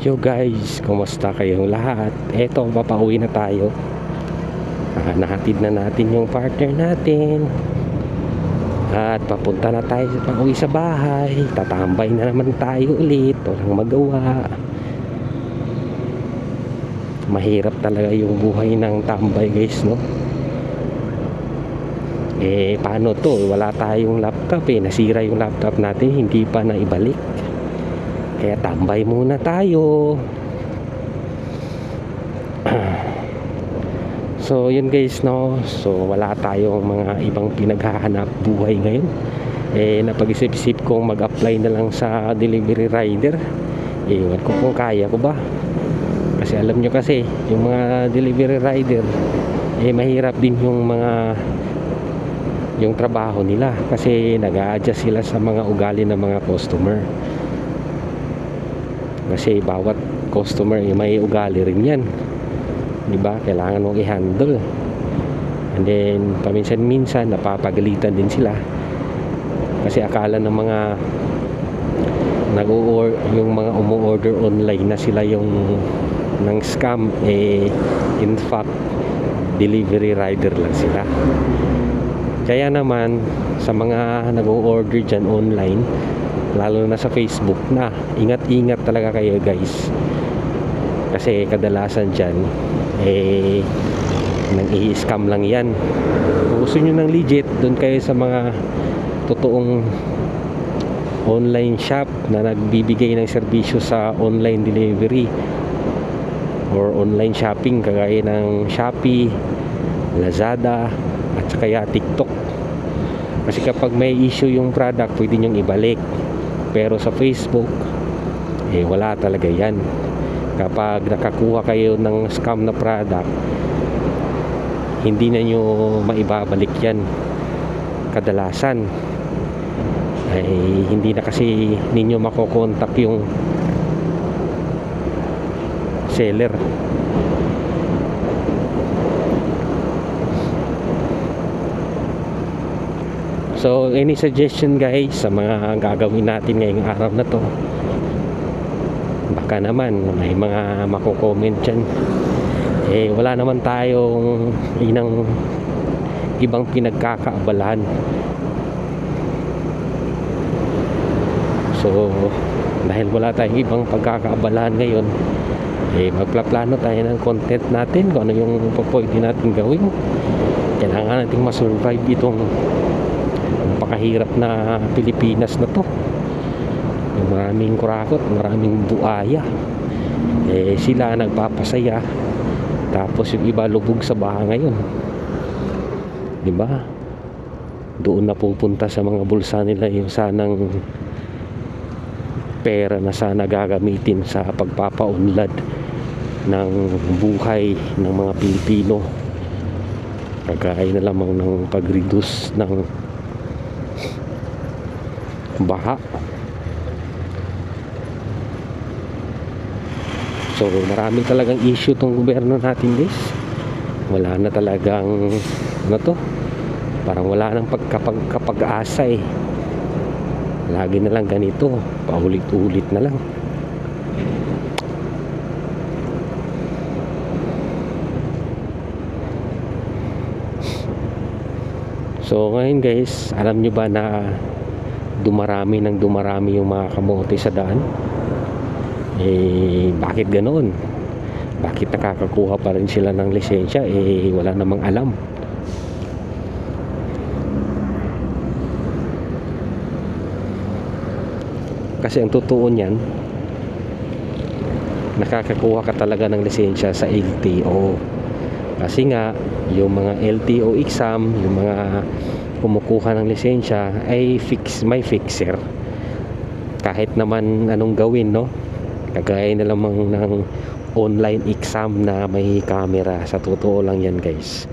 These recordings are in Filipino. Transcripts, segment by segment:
Yo guys, kumusta kayong lahat? Eto, papauwi na tayo. Nahatid na natin yung partner natin. At papunta na tayo pauwi sa bahay. Tatambay na naman tayo ulit. Walang magawa. Mahirap talaga yung buhay ng tambay guys, no? Paano to? Wala tayong laptop Nasira yung laptop natin, hindi pa na ibalik. Kaya tambay muna tayo. So yun guys, no. So wala tayong mga ibang pinaghahanap buhay ngayon. Napag-isip-isip kong mag-apply na lang sa delivery rider. Ewan ko kung kaya ko ba. Kasi alam nyo kasi, yung mga delivery rider, mahirap din yung trabaho nila. Kasi nag-a-adjust sila sa mga ugali ng mga customer. Kasi bawat customer may ugali rin yan, diba? Kailangan mong i-handle. And then paminsan-minsan napapagalitan din sila kasi akala ng mga yung mga umu-order online na sila yung ng scam. In fact delivery rider lang sila. Kaya naman sa mga nag-order dyan online, lalo na sa Facebook, ingat-ingat talaga kayo guys. Kasi kadalasan dyan nang i-scam lang yan. Kung gusto nyo ng legit, doon kayo sa mga totoong online shop na nagbibigay ng serbisyo sa online delivery or online shopping, kagaya ng Shopee, Lazada at saka TikTok. Kasi kapag may issue yung product, pwede nyong ibalik. Pero sa Facebook, wala talaga yan. Kapag nakakuha kayo ng scam na product, hindi na nyo maibabalik yan. Kadalasan hindi na kasi ninyo makokontak yung seller. So any suggestion guys sa mga gagawin natin ngayong araw na to? Baka naman may mga mako-comment dyan. Wala naman tayong ibang pinagkakaabalahan. So dahil wala tayong ibang pagkakaabalahan ngayon, magplaplano tayo ng content natin kung ano yung pwede natin gawin. Kailangan nating masurvive itong napakahirap na Pilipinas na to. Maraming kurakot, maraming buaya. Sila nagpapasaya, tapos yung iba lubog sa baha ngayon, diba? Doon na pupunta sa mga bulsa nila yung sanang pera na sana gagamitin sa pagpapaunlad ng buhay ng mga Pilipino, kagaya na lamang ng pag-reduce ng baha. So maraming talagang issue tong gobyerno natin guys. Wala na talagang parang wala nang pagkapag-asa Lagi na lang ganito, paulit-ulit na lang. So ngayon guys, alam nyo ba na dumarami yung mga kamote sa daan? Bakit ganoon? Bakit nakakakuha pa rin sila ng lisensya? Wala namang alam. Kasi ang totoo niyan, nakakakuha ka talaga ng lisensya sa LTO. Kasi nga yung mga LTO exam, yung mga kumukuha ng lisensya ay may fixer. Kahit naman anong gawin, no? Kagaya na lamang ng online exam na may camera. Sa totoo lang yan guys,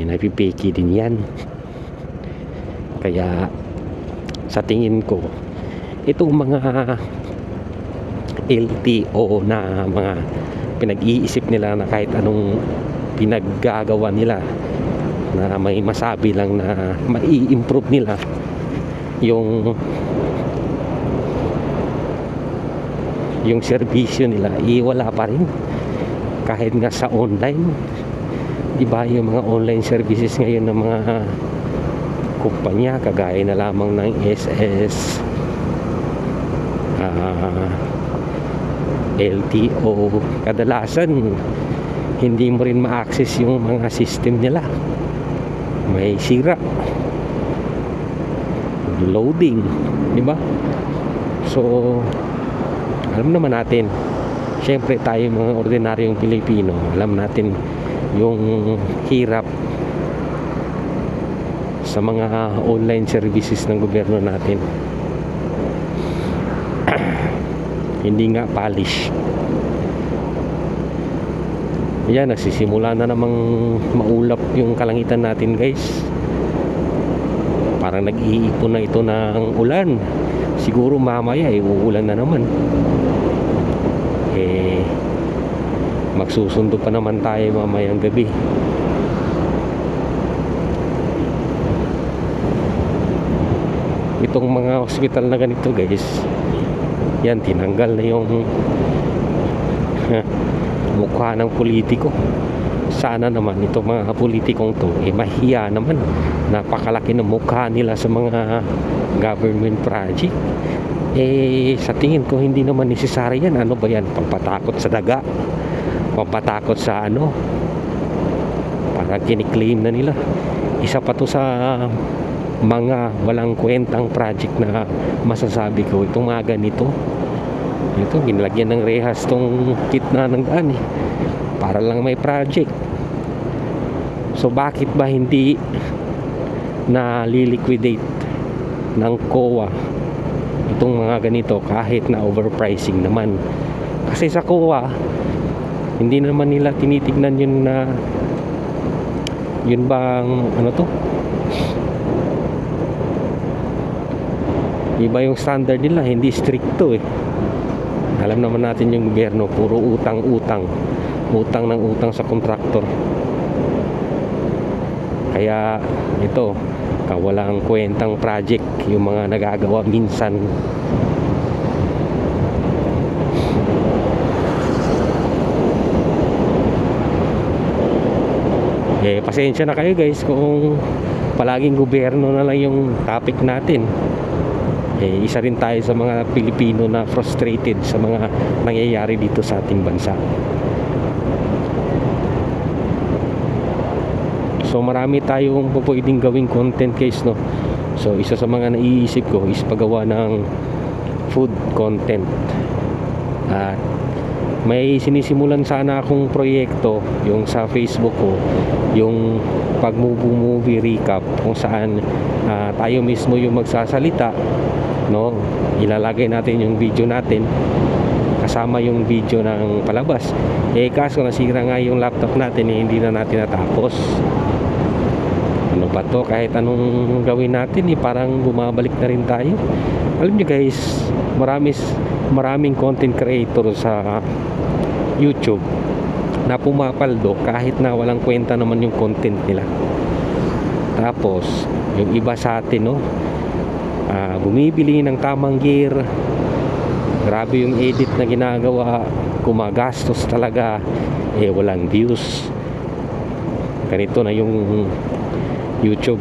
napipiki din yan. Kaya sa tingin ko, itong mga LTO na mga pinag-iisip nila na kahit anong pinaggagawa nila na may masabi lang na mai-improve nila yung serbisyo nila, wala pa rin. Kahit nga sa online, di ba, yung mga online services ngayon ng mga kumpanya, kagaya na lamang ng SS, LTO, kadalasan hindi mo rin ma-access yung mga system nila, may sira, loading, di ba? So alam naman natin, syempre tayo mga ordinaryong Pilipino, alam natin yung hirap sa mga online services ng gobyerno natin. Hindi nga polish. Yan, nagsisimula na namang maulap yung kalangitan natin, guys. Parang nag-iipon na ito ng ulan. Siguro mamaya uulan na naman. Magsusundo pa naman tayo mamayang gabi. Itong mga hospital na ganito, guys, yan, tinanggal na yung mukha ng politiko. Sana naman itong mga politikong to, mahiya naman. Napakalaki ng mukha nila sa mga government project. Sa tingin ko hindi naman necessary yan. Ano ba yan? Pampatakot sa daga, pampatakot sa ano, parang kiniklaim na nila. Isa pa to sa mga walang kwentang project na masasabi ko. Itong mga ganito, ito, ginlagyan ng rehas tong kitna ng daan para lang may project. So bakit ba hindi na liliquidate ng COA itong mga ganito kahit na overpricing naman? Kasi sa COA, hindi naman nila tinitignan yun na yun bang ano to, iba yung standard nila, hindi stricto Alam naman natin yung gobyerno, puro utang ng utang sa kontraktor. Kaya ito, kawalang kwentang project yung mga nagagawa minsan. Pasensya na kayo, guys, kung palaging gobyerno na lang yung topic natin. Isa rin tayo sa mga Pilipino na frustrated sa mga nangyayari dito sa ating bansa. So marami tayong pwedeng gawing content, guys, no? So isa sa mga naiisip ko is paggawa ng food content. At may sinisimulan sana akong proyekto yung sa Facebook ko, yung pag-movie recap, kung saan tayo mismo yung magsasalita, no? Ilalagay natin yung video natin kasama yung video ng palabas. Kaso nasira nga yung laptop natin, hindi na natin natapos. Ano ba to? Kahit anong gawin natin, parang bumabalik na rin tayo. Alam nyo, guys, maraming content creator sa YouTube na pumapaldo kahit na walang kwenta naman yung content nila. Tapos yung iba sa atin, no, bumibili ng tamang gear, grabe yung edit na ginagawa, gumagastos talaga, walang views. Ganito na yung YouTube.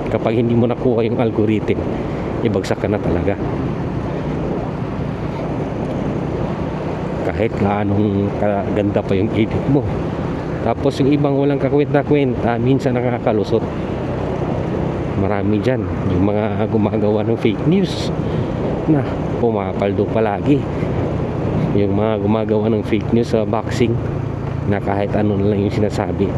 Kapag hindi mo nakuha yung algorithm, ibagsak ka na talaga. Kahit anong kaganda pa yung edit mo. Tapos yung ibang walang kakwenta-kwenta, minsan nakakalusot. Marami dyan yung mga gumagawa ng fake news na pumapaldo palagi. Yung mga gumagawa ng fake news sa boxing, na kahit ano lang yung sinasabi,